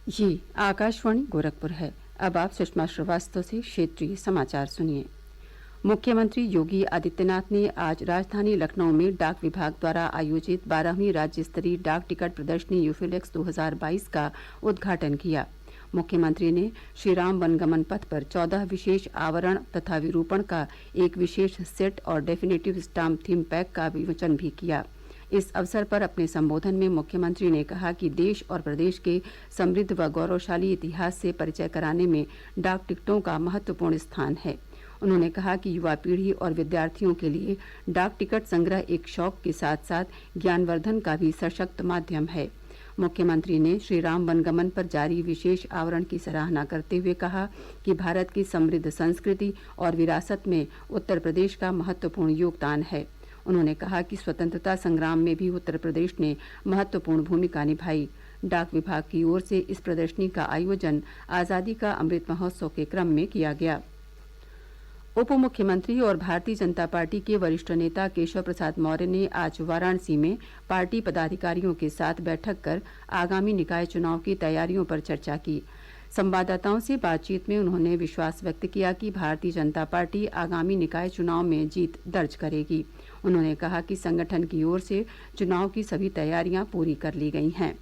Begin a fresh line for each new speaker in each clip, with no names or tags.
ये आकाशवाणी गोरखपुर है। अब आप सुषमा श्रीवास्तव से क्षेत्रीय समाचार सुनिए। मुख्यमंत्री योगी आदित्यनाथ ने आज राजधानी लखनऊ में डाक विभाग द्वारा आयोजित 12वीं राज्य स्तरीय डाक टिकट प्रदर्शनी यूफिलेक्स 2022 का उद्घाटन किया। मुख्यमंत्री ने श्रीराम वनगमन पथ पर 14 विशेष आवरण तथा विरूपण का एक विशेष सेट और डेफिनेटिव स्टाम्प थीम पैक का विमोचन भी किया। इस अवसर पर अपने संबोधन में मुख्यमंत्री ने कहा कि देश और प्रदेश के समृद्ध व गौरवशाली इतिहास से परिचय कराने में डाक टिकटों का महत्वपूर्ण स्थान है। उन्होंने कहा कि युवा पीढ़ी और विद्यार्थियों के लिए डाक टिकट संग्रह एक शौक के साथ साथ ज्ञानवर्धन का भी सशक्त माध्यम है। मुख्यमंत्री ने श्रीराम वनगमन पर जारी विशेष आवरण की सराहना करते हुए कहा कि भारत की समृद्ध संस्कृति और विरासत में उत्तर प्रदेश का महत्वपूर्ण योगदान है। उन्होंने कहा कि स्वतंत्रता संग्राम में भी उत्तर प्रदेश ने महत्वपूर्ण भूमिका निभाई। डाक विभाग की ओर से इस प्रदर्शनी का आयोजन आज़ादी का अमृत महोत्सव के क्रम में किया गया। उप मुख्यमंत्री और भारतीय जनता पार्टी के वरिष्ठ नेता केशव प्रसाद मौर्य ने आज वाराणसी में पार्टी पदाधिकारियों के साथ बैठक कर आगामी निकाय चुनाव की तैयारियों पर चर्चा की। संवाददाताओं से बातचीत में उन्होंने विश्वास व्यक्त किया कि भारतीय जनता पार्टी आगामी निकाय चुनाव में जीत दर्ज करेगी। उन्होंने कहा कि संगठन की ओर से चुनाव की सभी तैयारियां पूरी कर ली गई हैं।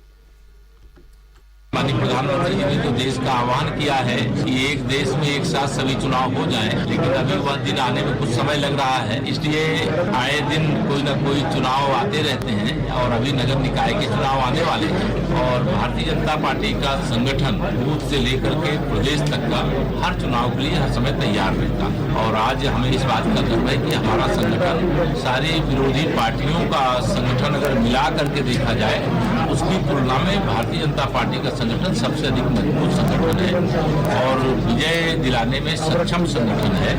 माननीय प्रधानमंत्री जी ने तो देश का आह्वान किया है कि एक देश में एक साथ सभी चुनाव हो जाएं, लेकिन अभी वह दिन आने में कुछ समय लग रहा है। इसलिए आए दिन कोई न कोई चुनाव आते रहते हैं और अभी नगर निकाय के चुनाव आने वाले हैं और भारतीय जनता पार्टी का संगठन बूथ से लेकर के प्रदेश तक का हर चुनाव के लिए हर समय तैयार रहता है। और आज हमें इस बात का गर्व है कि हमारा संगठन सारी विरोधी पार्टियों का संगठन अगर मिला करके देखा जाए उसकी तुलना में भारतीय जनता पार्टी का संगठन सबसे अधिक मजबूत संगठन है और विजय दिलाने में सक्षम संगठन है।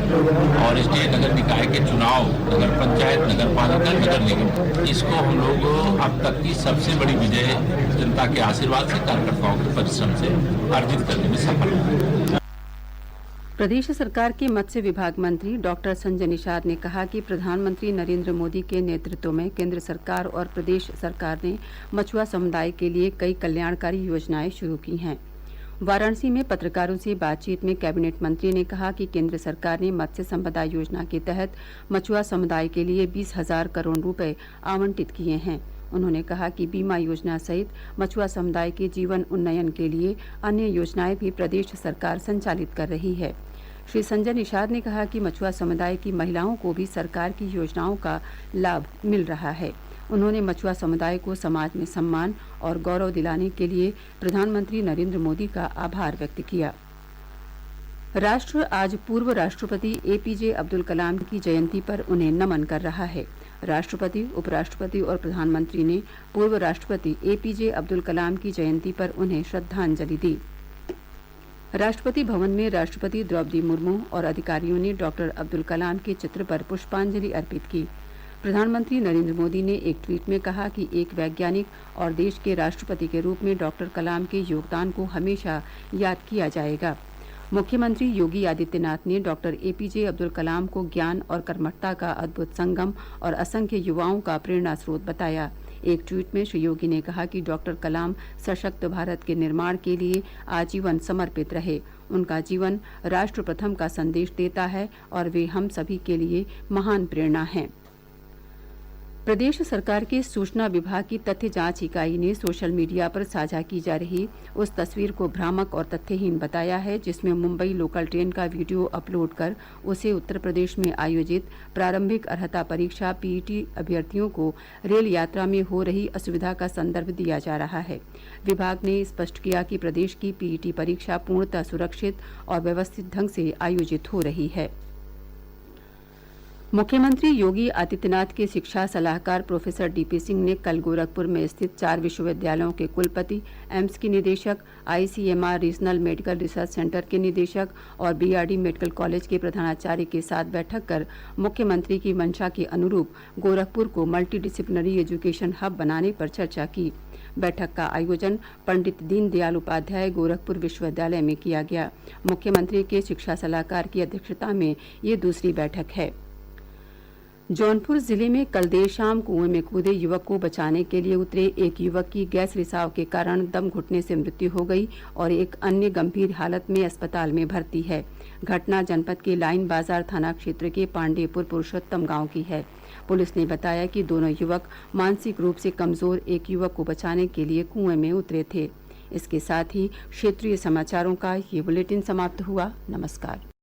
और इसलिए नगर निकाय के चुनाव, नगर पंचायत, नगर पालिका, नगर निगम, इसको हम लोग अब तक की सबसे बड़ी विजय जनता के आशीर्वाद से, कार्यकर्ताओं के परिश्रम से अर्जित करने में सफल हुए।
प्रदेश सरकार के मत्स्य विभाग मंत्री डॉक्टर संजय निषाद ने कहा कि प्रधानमंत्री नरेंद्र मोदी के नेतृत्व में केंद्र सरकार और प्रदेश सरकार ने मछुआ समुदाय के लिए कई कल्याणकारी योजनाएं शुरू की हैं। वाराणसी में पत्रकारों से बातचीत में कैबिनेट मंत्री ने कहा कि केंद्र सरकार ने मत्स्य संपदा योजना के तहत मछुआ समुदाय के लिए 20,000 करोड़ रुपए आवंटित किए हैं। उन्होंने कहा कि बीमा योजना सहित मछुआ समुदाय के जीवन उन्नयन के लिए अन्य योजनाएं भी प्रदेश सरकार संचालित कर रही है। श्री संजय निषाद ने कहा कि मछुआ समुदाय की महिलाओं को भी सरकार की योजनाओं का लाभ मिल रहा है। उन्होंने मछुआ समुदाय को समाज में सम्मान और गौरव दिलाने के लिए प्रधानमंत्री नरेंद्र मोदी का आभार व्यक्त किया। राष्ट्र आज पूर्व राष्ट्रपति एपीजे अब्दुल कलाम की जयंती पर उन्हें नमन कर रहा है। राष्ट्रपति, उपराष्ट्रपति और प्रधानमंत्री ने पूर्व राष्ट्रपति एपीजे अब्दुल कलाम की जयंती पर उन्हें श्रद्धांजलि दी। राष्ट्रपति भवन में राष्ट्रपति द्रौपदी मुर्मू और अधिकारियों ने डॉक्टर अब्दुल कलाम के चित्र पर पुष्पांजलि अर्पित की। प्रधानमंत्री नरेंद्र मोदी ने एक ट्वीट में कहा कि एक वैज्ञानिक और देश के राष्ट्रपति के रूप में डॉक्टर कलाम के योगदान को हमेशा याद किया जाएगा। मुख्यमंत्री योगी आदित्यनाथ ने डॉक्टर एपीजे अब्दुल कलाम को ज्ञान और कर्मठता का अद्भुत संगम और असंख्य युवाओं का प्रेरणा स्रोत बताया। एक ट्वीट में श्री योगी ने कहा कि डॉक्टर कलाम सशक्त भारत के निर्माण के लिए आजीवन समर्पित रहे। उनका जीवन राष्ट्र प्रथम का संदेश देता है और वे हम सभी के लिए महान प्रेरणा हैं। प्रदेश सरकार के सूचना विभाग की तथ्य जांच इकाई ने सोशल मीडिया पर साझा की जा रही उस तस्वीर को भ्रामक और तथ्यहीन बताया है जिसमें मुंबई लोकल ट्रेन का वीडियो अपलोड कर उसे उत्तर प्रदेश में आयोजित प्रारंभिक अर्हता परीक्षा पीईटी अभ्यर्थियों को रेल यात्रा में हो रही असुविधा का संदर्भ दिया जा रहा है। विभाग ने स्पष्ट किया कि प्रदेश की पीईटी परीक्षा पूर्णतः सुरक्षित और व्यवस्थित ढंग से आयोजित हो रही है। मुख्यमंत्री योगी आदित्यनाथ के शिक्षा सलाहकार प्रोफेसर डीपी सिंह ने कल गोरखपुर में स्थित 4 विश्वविद्यालयों के कुलपति, एम्स की निदेशक, ICMR regional medical research centre के निदेशक और बीआरडी मेडिकल कॉलेज के प्रधानाचार्य के साथ बैठक कर मुख्यमंत्री की मंशा के अनुरूप गोरखपुर को मल्टी डिसिप्लिनरी एजुकेशन हब बनाने पर चर्चा की। बैठक का आयोजन पंडित दीनदयाल उपाध्याय गोरखपुर विश्वविद्यालय में किया गया। मुख्यमंत्री के शिक्षा सलाहकार की अध्यक्षता में ये दूसरी बैठक है। जौनपुर जिले में कल देर शाम कुएं में कूदे युवक को बचाने के लिए उतरे एक युवक की गैस रिसाव के कारण दम घुटने से मृत्यु हो गई और एक अन्य गंभीर हालत में अस्पताल में भर्ती है। घटना जनपद के लाइन बाजार थाना क्षेत्र के पांडेपुर पुरुषोत्तम गांव की है। पुलिस ने बताया कि दोनों युवक मानसिक रूप से कमजोर एक युवक को बचाने के लिए कुएं में उतरे थे। इसके साथ ही क्षेत्रीय समाचारों का ये बुलेटिन समाप्त हुआ। नमस्कार।